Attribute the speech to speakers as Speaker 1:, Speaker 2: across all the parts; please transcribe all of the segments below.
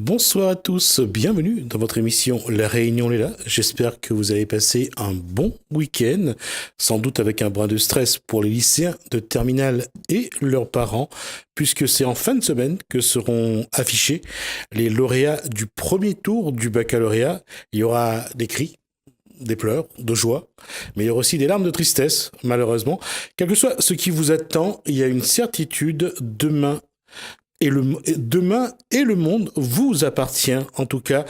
Speaker 1: Bonsoir à tous, bienvenue dans votre émission La Réunion est là. J'espère que vous avez passé un bon week-end, sans doute avec un brin de stress pour les lycéens de terminale et leurs parents, puisque c'est en fin de semaine que seront affichés les lauréats du premier tour du baccalauréat. Il y aura des cris, des pleurs, de joie, mais il y aura aussi des larmes de tristesse, malheureusement. Quel que soit ce qui vous attend, il y a une certitude, demain et le monde vous appartient. En tout cas,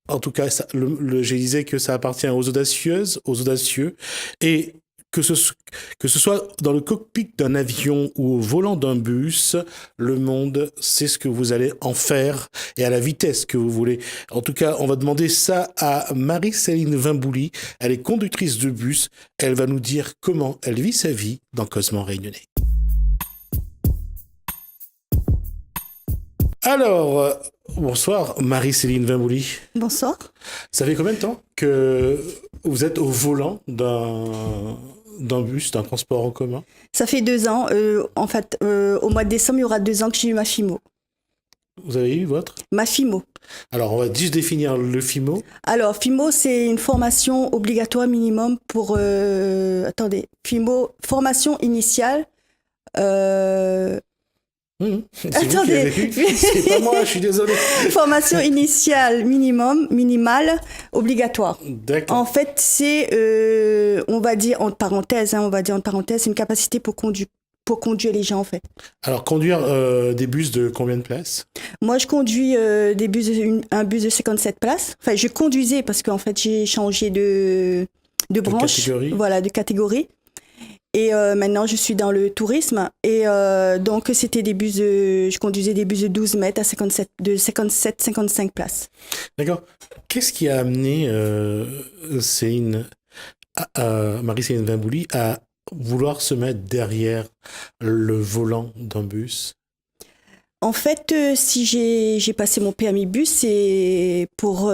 Speaker 1: je disais que ça appartient aux audacieuses, aux audacieux, et que ce soit dans le cockpit d'un avion ou au volant d'un bus, le monde, c'est ce que vous allez en faire et à la vitesse que vous voulez. En tout cas, on va demander ça à Marie-Céline Vimbouli. Elle est conductrice de bus. Elle va nous dire comment elle vit sa vie dans Cosmo Réunionnais. Alors, bonsoir Marie-Céline Vimbouli.
Speaker 2: Bonsoir.
Speaker 1: Ça fait combien de temps que vous êtes au volant d'un bus, d'un transport en commun?
Speaker 2: Ça fait 2 ans. Au mois de décembre, il y aura 2 ans que j'ai eu ma FIMO.
Speaker 1: Vous avez eu votre?
Speaker 2: Ma FIMO.
Speaker 1: Alors, on va juste définir le FIMO.
Speaker 2: Alors, FIMO, c'est une formation obligatoire minimum pour... FIMO, formation initiale.
Speaker 1: Attendez, c'est pas moi, je suis désolé.
Speaker 2: Formation initiale minimale, obligatoire.
Speaker 1: D'accord.
Speaker 2: En fait, c'est, on va dire entre parenthèses, c'est une capacité pour conduire les gens, en fait.
Speaker 1: Alors, conduire des bus de combien de places?
Speaker 2: Moi, je conduis un bus de 57 places. Enfin, je conduisais parce qu'en fait, j'ai changé de branche.
Speaker 1: Catégorie.
Speaker 2: Voilà, de catégorie. Et maintenant, je suis dans le tourisme. Et donc, je conduisais des bus de 12 mètres à 57-55 places.
Speaker 1: D'accord. Qu'est-ce qui a amené Marie-Céline Vimbouli à vouloir se mettre derrière le volant d'un bus?
Speaker 2: En fait, si j'ai passé mon permis bus, c'est pour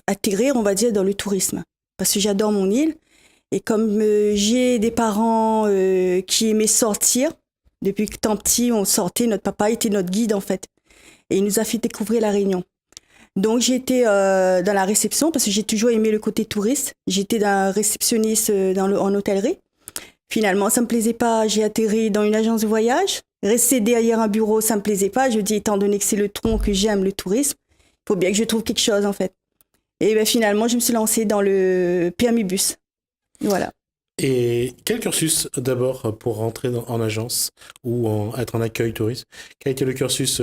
Speaker 2: atterrir, on va dire, dans le tourisme. Parce que j'adore mon île. Et comme j'ai des parents qui aimaient sortir, depuis que tant petit, on sortait, notre papa était notre guide en fait. Et il nous a fait découvrir la Réunion. Donc j'étais dans la réception parce que j'ai toujours aimé le côté touriste. J'étais réceptionniste en hôtellerie. Finalement, ça me plaisait pas. J'ai atterri dans une agence de voyage. Rester derrière un bureau, ça me plaisait pas. Je dis, étant donné que c'est le tronc que j'aime, le tourisme, il faut bien que je trouve quelque chose en fait. Et ben, finalement, je me suis lancée dans le permis bus. Voilà.
Speaker 1: Et quel cursus d'abord pour rentrer en agence ou être en accueil touriste? Quel a été le cursus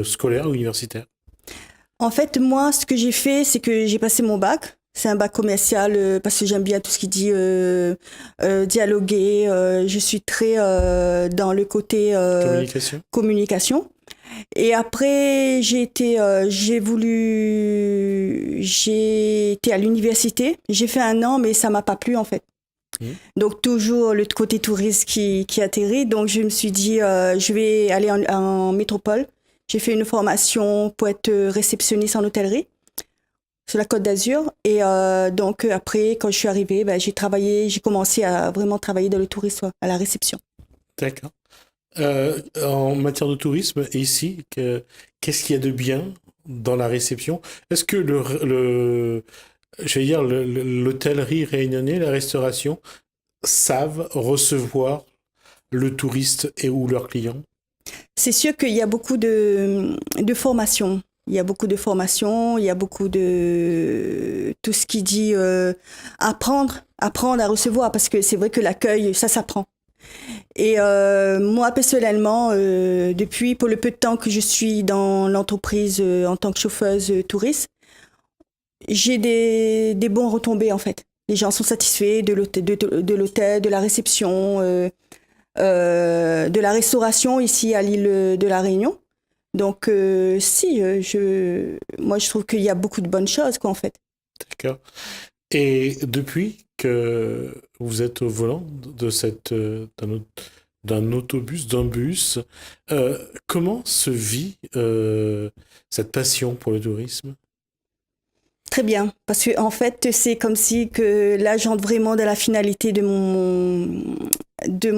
Speaker 1: scolaire ou universitaire?
Speaker 2: En fait, moi, ce que j'ai fait, c'est que j'ai passé mon bac. C'est un bac commercial parce que j'aime bien tout ce qui dit dialoguer. Je suis très dans le côté communication. Et après, j'ai été à l'université. J'ai fait 1 an, mais ça m'a pas plu en fait. Donc toujours le côté touriste qui atterrit. Donc je me suis dit, je vais aller en métropole. J'ai fait une formation pour être réceptionniste en hôtellerie sur la Côte d'Azur. Et donc après, quand je suis arrivée, j'ai commencé à vraiment travailler dans le tourisme, à la réception.
Speaker 1: D'accord. En matière de tourisme, ici, qu'est-ce qu'il y a de bien dans la réception? Est-ce que l'hôtellerie réunionnaise, la restauration, savent recevoir le touriste ou leurs clients?
Speaker 2: C'est sûr qu'il y a beaucoup de formations. Il y a beaucoup de formations, il y a beaucoup de tout ce qui dit apprendre à recevoir, parce que c'est vrai que l'accueil, ça s'apprend. Et moi, personnellement, pour le peu de temps que je suis dans l'entreprise en tant que chauffeuse touriste, j'ai des bons retombées, en fait. Les gens sont satisfaits de l'hôtel, de la réception, de la restauration ici à l'île de la Réunion. Donc, moi, je trouve qu'il y a beaucoup de bonnes choses, quoi, en fait.
Speaker 1: D'accord. Et depuis que vous êtes au volant d'un autobus, d'un bus, comment se vit cette passion pour le tourisme?
Speaker 2: Très bien, parce que en fait, c'est comme si que là, j'entre vraiment dans la finalité de mon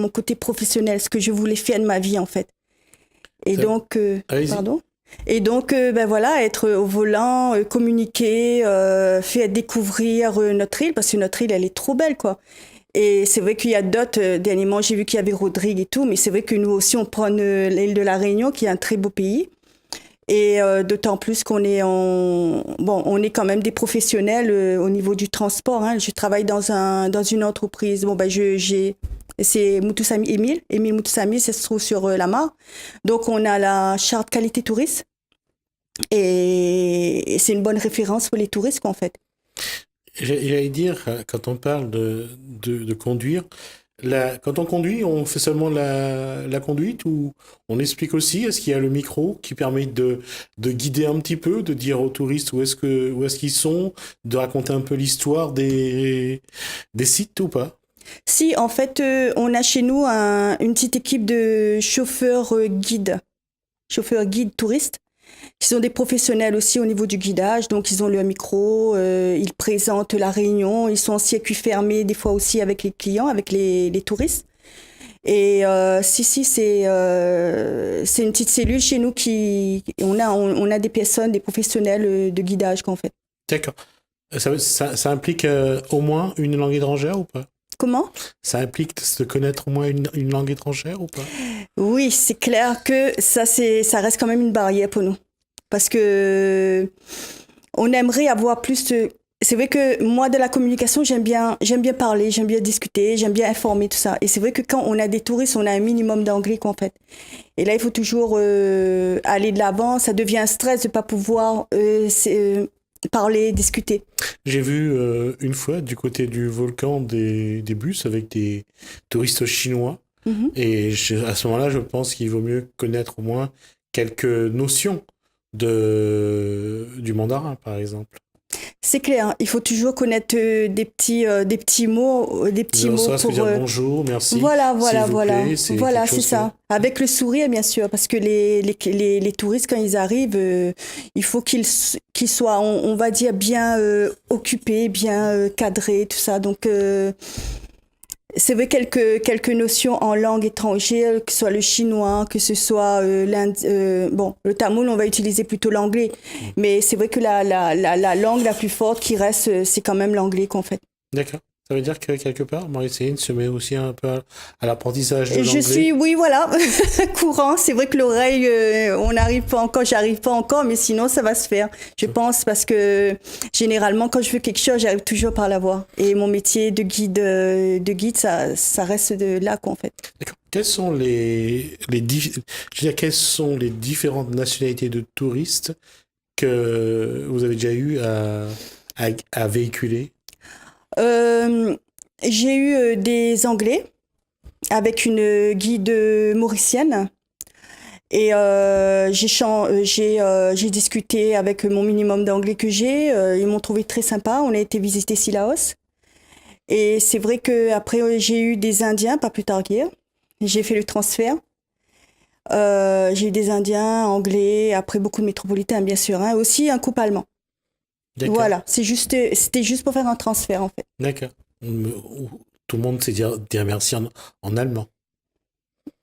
Speaker 2: côté professionnel, ce que je voulais faire de ma vie, en fait. Et donc,
Speaker 1: Allez-y.
Speaker 2: pardon? Et donc, ben voilà, être au volant, communiquer, faire découvrir notre île, parce que notre île, elle est trop belle, quoi. Et c'est vrai qu'il y a d'autres, dernièrement, j'ai vu qu'il y avait Rodrigue et tout, mais c'est vrai que nous aussi, on prend l'île de la Réunion, qui est un très beau pays. Et d'autant plus qu'on est on est quand même des professionnels au niveau du transport. Hein. Je travaille dans une entreprise. Bon, ben, c'est Moutoussamy Émile Moutoussamy, ça se trouve sur la Mare. Donc, on a la charte qualité touriste. Et c'est une bonne référence pour les touristes, quoi, en fait.
Speaker 1: J'allais dire, quand on parle de conduire, quand on conduit, on fait seulement la conduite ou on explique aussi, est-ce qu'il y a le micro qui permet de guider un petit peu, de dire aux touristes où est-ce qu'ils sont, de raconter un peu l'histoire des sites ou pas?
Speaker 2: Si, en fait, on a chez nous une petite équipe de chauffeurs guides touristes, qui sont des professionnels aussi au niveau du guidage. Donc, ils ont le micro, ils présentent la réunion, ils sont en circuit fermé, des fois aussi avec les clients, avec les touristes. Et c'est une petite cellule chez nous on a des personnes, des professionnels de guidage qu'on fait.
Speaker 1: D'accord. Ça implique au moins une langue étrangère ou pas?
Speaker 2: Comment?
Speaker 1: Ça implique de connaître au moins une langue étrangère ou pas?
Speaker 2: Oui, c'est clair que ça reste quand même une barrière pour nous. Parce que on aimerait avoir plus de... C'est vrai que moi, de la communication, j'aime bien parler, j'aime bien discuter, j'aime bien informer, tout ça. Et c'est vrai que quand on a des touristes, on a un minimum d'anglais, quoi, en fait. Et là, il faut toujours aller de l'avant. Ça devient un stress de ne pas pouvoir parler, discuter.
Speaker 1: J'ai vu une fois du côté du volcan des bus avec des touristes chinois.
Speaker 2: Mm-hmm.
Speaker 1: Et à ce moment-là, je pense qu'il vaut mieux connaître au moins quelques notions du mandarin, par exemple.
Speaker 2: C'est clair, il faut toujours connaître des petits mots,
Speaker 1: pour dire bonjour, merci.
Speaker 2: Voilà,
Speaker 1: plaît,
Speaker 2: c'est ça. Avec le sourire, bien sûr, parce que les touristes, quand ils arrivent, il faut qu'ils soient, on va dire, bien occupés, bien cadrés, tout ça. Donc, c'est vrai quelques notions en langue étrangère, que ce soit le chinois, que ce soit le tamoul, on va utiliser plutôt l'anglais. Mais c'est vrai que la langue la plus forte qui reste, c'est quand même l'anglais qu'on fait.
Speaker 1: D'accord. Ça veut dire que quelque part, Marie-Céline se met aussi un peu à l'apprentissage de l'anglais.
Speaker 2: Oui, voilà, courant. C'est vrai que l'oreille, j'arrive pas encore, mais sinon ça va se faire. Je pense parce que généralement, quand je veux quelque chose, j'arrive toujours par la voix. Et mon métier de guide, ça reste de là, quoi, en fait.
Speaker 1: D'accord. Quelles sont quelles sont les différentes nationalités de touristes que vous avez déjà eu à véhiculer?
Speaker 2: J'ai eu des Anglais avec une guide mauricienne et j'ai discuté avec mon minimum d'anglais que j'ai. Ils m'ont trouvé très sympa. On a été visiter Sillaos et c'est vrai que après j'ai eu des Indiens pas plus tard qu'hier. J'ai fait le transfert. J'ai eu des Indiens, Anglais, après beaucoup de métropolitains bien sûr, hein, aussi un couple allemand. D'accord. Voilà, c'était juste pour faire un transfert en fait.
Speaker 1: D'accord. Tout le monde sait dire merci en allemand.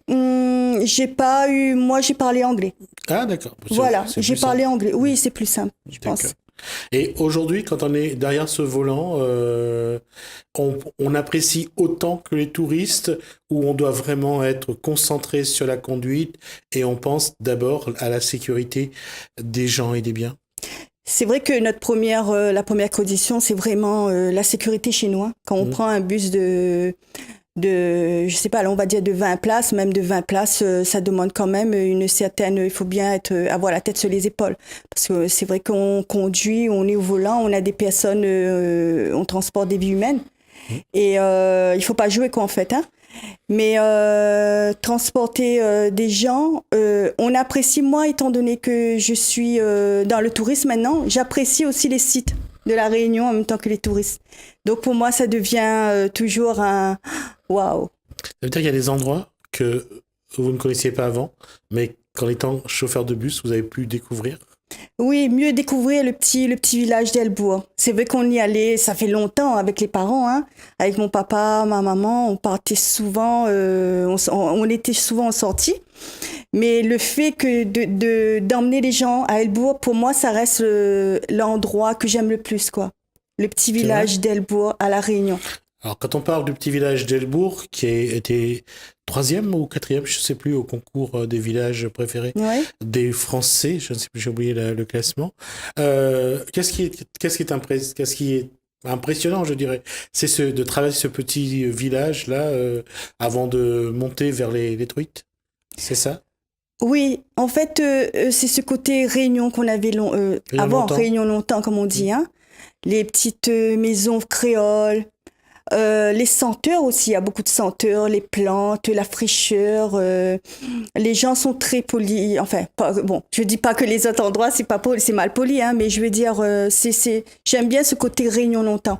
Speaker 2: J'ai parlé anglais.
Speaker 1: Ah d'accord.
Speaker 2: Voilà, j'ai parlé anglais. Oui, c'est plus simple, je pense.
Speaker 1: Et aujourd'hui, quand on est derrière ce volant, on apprécie autant que les touristes ou on doit vraiment être concentré sur la conduite et on pense d'abord à la sécurité des gens et des biens?
Speaker 2: C'est vrai que la première condition, c'est vraiment la sécurité chez nous. Hein. Quand on prend un bus je sais pas, là, on va dire de 20 places, même de 20 places, ça demande quand même une certaine, il faut bien avoir la tête sur les épaules. Parce que c'est vrai qu'on conduit, on est au volant, on a des personnes, on transporte des vies humaines. Et il faut pas jouer, quoi, en fait, hein. Mais transporter des gens, on apprécie, moi, étant donné que je suis dans le tourisme maintenant, j'apprécie aussi les sites de la Réunion en même temps que les touristes. Donc pour moi, ça devient toujours un waouh.
Speaker 1: Ça veut dire qu'il y a des endroits que vous ne connaissiez pas avant, mais qu'en étant chauffeur de bus, vous avez pu découvrir?
Speaker 2: Oui, mieux découvrir le petit village d'Elbourg. C'est vrai qu'on y allait, ça fait longtemps avec les parents, hein. Avec mon papa, ma maman, on partait souvent, on était souvent en sortie. Mais le fait que d'emmener les gens à Elbourg, pour moi, ça reste l'endroit que j'aime le plus, quoi. Le petit village d'Elbourg à La Réunion.
Speaker 1: Alors, quand on parle du petit village d'Elbourg, qui a été 3e ou 4e, je ne sais plus, au concours des villages préférés des Français, je ne sais plus, j'ai oublié le classement. Qu'est-ce qui est impressionnant, je dirais, c'est de traverser ce petit village-là avant de monter vers les truites. C'est ça?
Speaker 2: Oui, en fait, c'est ce côté Réunion qu'on avait avant, Réunion longtemps, comme on dit, hein. Les petites maisons créoles. Les senteurs aussi, il y a beaucoup de senteurs, les plantes, la fraîcheur. Les gens sont très polis. Enfin, je dis pas que les autres endroits c'est mal poli, hein, mais je veux dire, j'aime bien ce côté Réunion longtemps.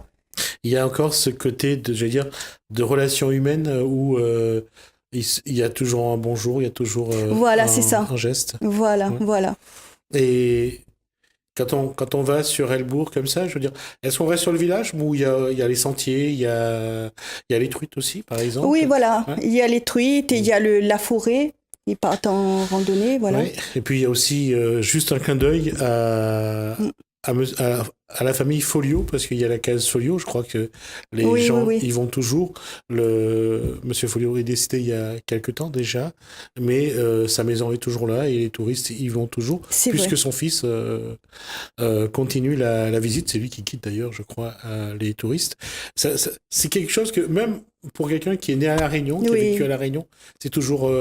Speaker 1: Il y a encore ce côté de relations humaines où il y a toujours un bonjour, il y a toujours un geste.
Speaker 2: Voilà.
Speaker 1: Et quand on va sur Elbourg comme ça, je veux dire, est-ce qu'on va sur le village où il y a les sentiers, il y a les truites aussi, par exemple?
Speaker 2: Oui, voilà. Ouais. Il y a les truites et il y a la forêt. Ils partent en randonnée, voilà.
Speaker 1: Ouais. Et puis il y a aussi juste un clin d'œil à la famille Folio, parce qu'il y a la case Folio, je crois que les gens y vont toujours. Monsieur Folio est décédé il y a quelque temps déjà, mais sa maison est toujours là et les touristes y vont toujours, puisque son fils continue la visite. C'est lui qui quitte d'ailleurs, je crois, les touristes. C'est quelque chose que, même pour quelqu'un qui est né à La Réunion, qui a vécu à La Réunion, c'est toujours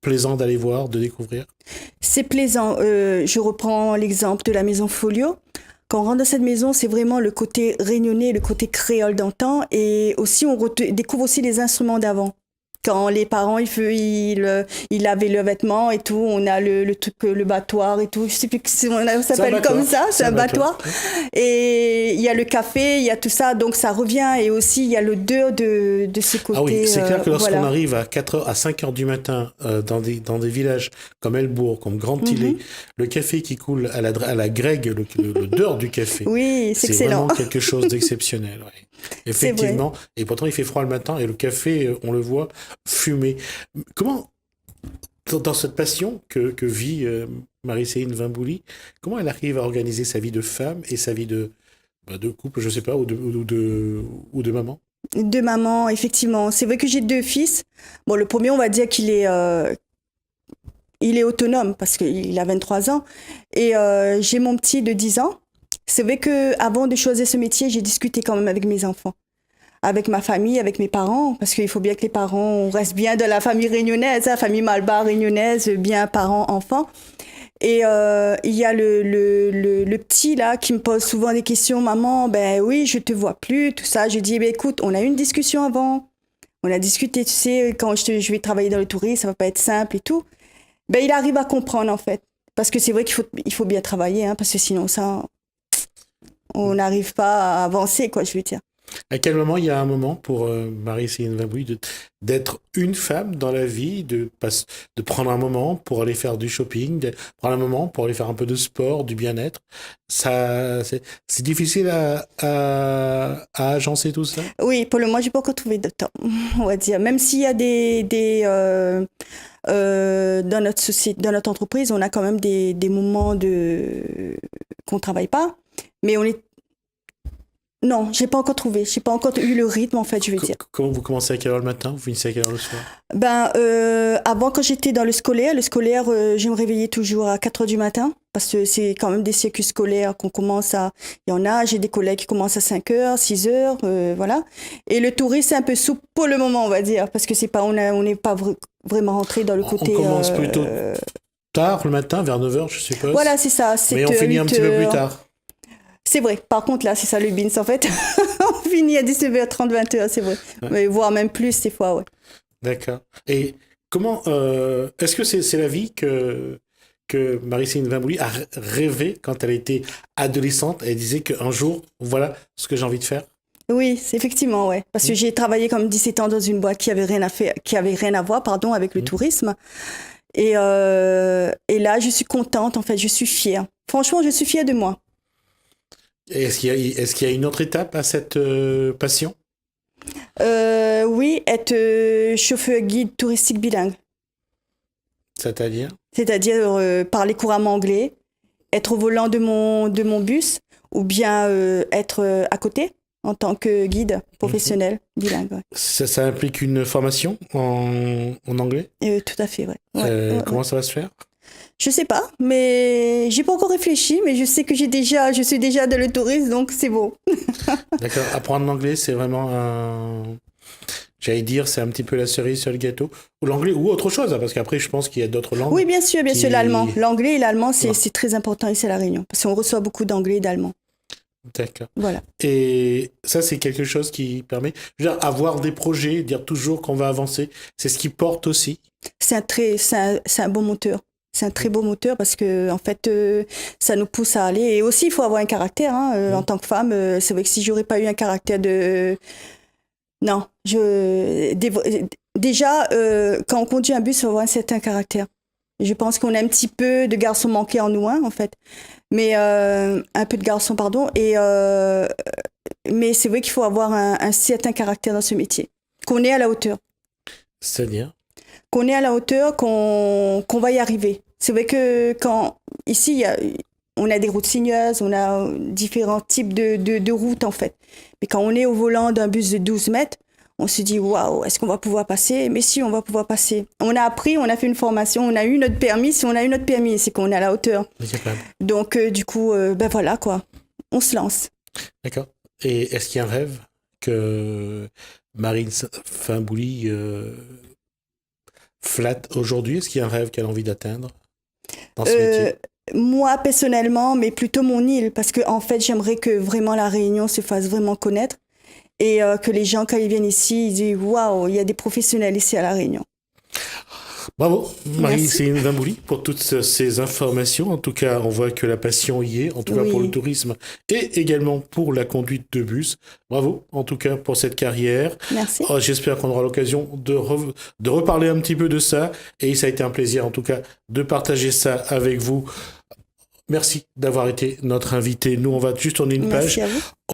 Speaker 1: plaisant d'aller voir, de découvrir.
Speaker 2: C'est plaisant. Je reprends l'exemple de la maison Folio. Quand on rentre dans cette maison, c'est vraiment le côté réunionnais, le côté créole d'antan. Et aussi, on découvre aussi les instruments d'avant. Quand les parents, ils lavaient leurs vêtements et tout, on a le truc, le battoir et tout. Je sais plus si ça s'appelle comme ça, c'est un battoir. Et il y a le café, il y a tout ça, donc ça revient. Et aussi, il y a l'odeur de ce côté.
Speaker 1: Ah oui, c'est clair que lorsqu'on arrive à 4h, à 5h du matin dans des villages comme Elbourg, comme Grand-Îlet, le café qui coule à la grègue, l'odeur du café.
Speaker 2: Oui, c'est excellent.
Speaker 1: Vraiment quelque chose d'exceptionnel. Ouais. Effectivement. Et pourtant, il fait froid le matin et le café, on le voit fumer. Comment, dans cette passion que vit Marie-Céline Vimbouli, comment elle arrive à organiser sa vie de femme et sa vie de couple, je sais pas, ou de maman?
Speaker 2: De maman, effectivement. C'est vrai que j'ai 2 fils. Bon, le premier, on va dire qu'il est autonome parce qu'il a 23 ans. Et j'ai mon petit de 10 ans. C'est vrai qu'avant de choisir ce métier, j'ai discuté quand même avec mes enfants, avec ma famille, avec mes parents, parce qu'il faut bien que les parents restent bien de la famille réunionnaise, la famille Malbar réunionnaise, bien parents-enfants. Et il y a le petit là qui me pose souvent des questions. Maman, ben oui, je te vois plus, tout ça. Je dis, ben écoute, on a eu une discussion avant. On a discuté, tu sais, quand je vais travailler dans le tourisme, ça va pas être simple et tout. Ben il arrive à comprendre en fait. Parce que c'est vrai qu'il faut bien travailler, hein, parce que sinon ça, on n'arrive pas à avancer, quoi, je veux dire.
Speaker 1: À quel moment il y a un moment pour Marie-Céline Vimbouli d'être une femme dans la vie, de prendre un moment pour aller faire du shopping, de prendre un moment pour aller faire un peu de sport, du bien-être? C'est difficile à agencer tout ça?
Speaker 2: Oui, pour le moment, j'ai pas encore trouvé de temps, on va dire. Même s'il y a dans notre société, dans notre entreprise, on a quand même des moments qu'on travaille pas, mais non, j'ai pas encore trouvé. J'ai pas encore eu le rythme, en fait, je veux dire.
Speaker 1: Comment vous commencez à quelle heure le matin? Vous finissez à quelle heure le soir?
Speaker 2: Avant, quand j'étais dans le scolaire, je me réveillais toujours à 4h du matin, parce que c'est quand même des cycles scolaires qu'on commence à... Il y en a, j'ai des collègues qui commencent à 5h, 6h, voilà. Et le tourisme, c'est un peu souple pour le moment, on va dire, parce que on n'est pas vraiment rentré dans le côté...
Speaker 1: On commence plutôt tard le matin, vers 9h, je suppose.
Speaker 2: Voilà, c'est ça.
Speaker 1: Mais on finit un petit peu plus tard.
Speaker 2: C'est vrai. Par contre, là, c'est ça le BINS, en fait. On finit à 19h30, 20h, c'est vrai. Ouais. Mais voire même plus, des fois, ouais.
Speaker 1: D'accord. Et comment... est-ce que c'est la vie que Marie-Céline Vimbouli a rêvé quand elle était adolescente? Elle disait qu'un jour, voilà ce que j'ai envie de faire?
Speaker 2: Oui, effectivement, ouais. Parce que j'ai travaillé comme 17 ans dans une boîte qui avait rien à voir, avec le tourisme. Et là, je suis contente, en fait. Je suis fière. Franchement, je suis fière de moi.
Speaker 1: Est-ce qu'il y a une autre étape à cette passion?
Speaker 2: Oui, être chauffeur guide touristique bilingue.
Speaker 1: C'est-à-dire?
Speaker 2: C'est-à-dire parler couramment anglais, être au volant de mon bus ou bien être à côté en tant que guide professionnel bilingue. Ouais.
Speaker 1: Ça implique une formation en anglais?
Speaker 2: Tout à fait, ouais. Ouais.
Speaker 1: Comment ça va se faire?
Speaker 2: Je sais pas, mais j'ai pas encore réfléchi, mais je sais que je suis déjà dans le tourisme, donc c'est bon.
Speaker 1: D'accord. Apprendre l'anglais, c'est vraiment j'allais dire, c'est un petit peu la cerise sur le gâteau. Ou l'anglais, ou autre chose, hein, parce qu'après, je pense qu'il y a d'autres langues.
Speaker 2: Oui, bien sûr, l'allemand. L'anglais et l'allemand,
Speaker 1: Ouais.
Speaker 2: c'est très important ici à La Réunion, parce qu'on reçoit beaucoup d'anglais et d'allemand.
Speaker 1: D'accord.
Speaker 2: Voilà.
Speaker 1: Et ça, c'est quelque chose qui permet, je veux dire, avoir des projets, dire toujours qu'on va avancer, c'est ce qui porte aussi.
Speaker 2: C'est un bon moteur. C'est un très beau moteur parce que en fait, ça nous pousse à aller. Et aussi, il faut avoir un caractère. En tant que femme, c'est vrai que si j'aurais pas eu un caractère de... Non, déjà, quand on conduit un bus, il faut avoir un certain caractère. Je pense qu'on a un petit peu de garçon manqué en nous, en fait. Mais un peu de garçon, pardon. Mais c'est vrai qu'il faut avoir un certain caractère dans ce métier. Qu'on est à la hauteur.
Speaker 1: C'est-à-dire?
Speaker 2: Qu'on est à la hauteur, qu'on va y arriver. C'est vrai que ici, on a des routes sinueuses, on a différents types de routes, en fait. Mais quand on est au volant d'un bus de 12 mètres, on se dit, waouh, est-ce qu'on va pouvoir passer? Mais si, on va pouvoir passer. On a appris, on a fait une formation, on a eu notre permis. Si on a eu notre permis, c'est qu'on est à la hauteur. Donc, du coup, ben voilà, quoi. On se lance.
Speaker 1: D'accord. Et est-ce qu'il y a un rêve que Marine Faimbouli flatte aujourd'hui? Est-ce qu'il y a un rêve qu'elle a envie d'atteindre dans ce métier?
Speaker 2: Moi, personnellement, mais plutôt mon île, parce que en fait, j'aimerais que vraiment la Réunion se fasse vraiment connaître et que les gens, quand ils viennent ici, ils disent « Waouh, il y a des professionnels ici à La Réunion ».
Speaker 1: Bravo, Marine Faimbouli, pour toutes ces informations. En tout cas, on voit que la passion y est, en tout cas pour le tourisme et également pour la conduite de bus. Bravo, en tout cas, pour cette carrière.
Speaker 2: Merci.
Speaker 1: J'espère qu'on aura l'occasion de reparler un petit peu de ça. Et ça a été un plaisir, en tout cas, de partager ça avec vous. Merci d'avoir été notre invité. Nous, on va juste tourner une page.
Speaker 2: Merci à vous.